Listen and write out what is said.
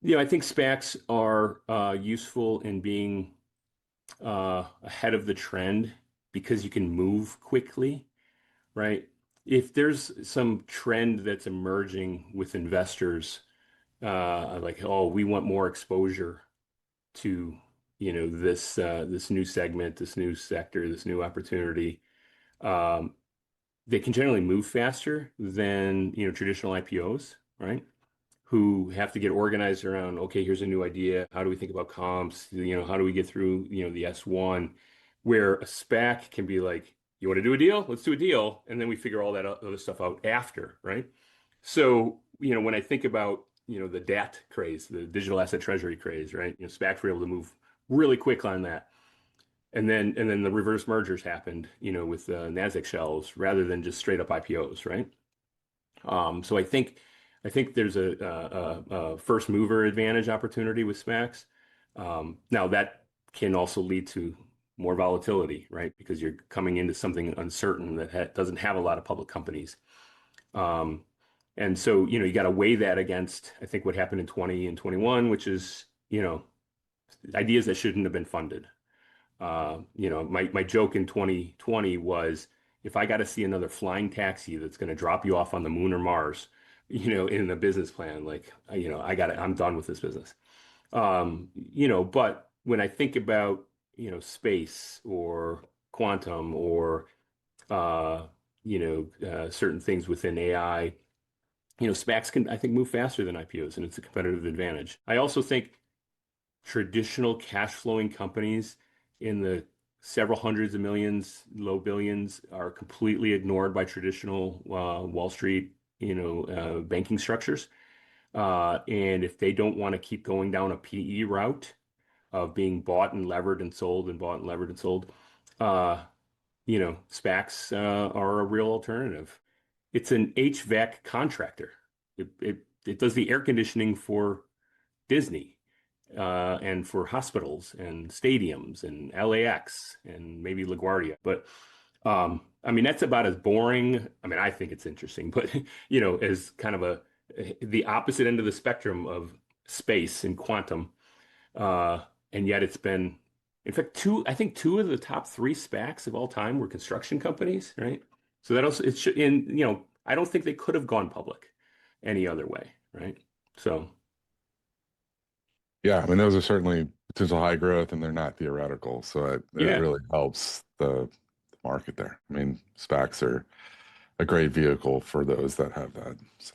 I think SPACs are useful in being ahead of the trend because you can move quickly, right? If there's some trend that's emerging with investors, like, oh, we want more exposure to, this new segment, this new sector, this new opportunity, um, they can generally move faster than, traditional IPOs, right? Who have to get organized around, okay, here's a new idea. How do we think about comps? How do we get through, the S1? Where a SPAC can be like, you want to do a deal? Let's do a deal. And then we figure all that other stuff out after, right? So, when I think about, the DAT craze, the digital asset treasury craze, right? SPACs were able to move really quick on that. And then the reverse mergers happened, with Nasdaq shells rather than just straight up IPOs, right? So I think there's a first mover advantage opportunity with SPACs. Now that can also lead to more volatility, right? Because you're coming into something uncertain that doesn't have a lot of public companies. Um, and so, you got to weigh that against, I think, what happened in 20 and 21, which is, ideas that shouldn't have been funded. My joke in 2020 was if I got to see another flying taxi that's going to drop you off on the moon or Mars, in the business plan, like, I'm done with this business. But when I think about, space or quantum or, certain things within AI, SPACs can, I think, move faster than IPOs, and it's a competitive advantage. I also think traditional cash flowing companies in the several hundreds of millions, low billions are completely ignored by traditional Wall Street, banking structures. And if they don't want to keep going down a PE route of being bought and levered and sold and bought and levered and sold, uh, SPACs are a real alternative. It's an HVAC contractor. It does the air conditioning for Disney and for hospitals and stadiums and LAX and maybe LaGuardia. But I mean, that's about as boring. I mean, I think it's interesting, but as kind of the opposite end of the spectrum of space and quantum. And yet it's been, in fact, I think two of the top three SPACs of all time were construction companies, right? So that also, it should, and I don't think they could have gone public any other way, right? So. Yeah, I mean, those are certainly potential high growth and they're not theoretical. So it Yeah. really helps the market there. I mean, SPACs are a great vehicle for those that have that. So.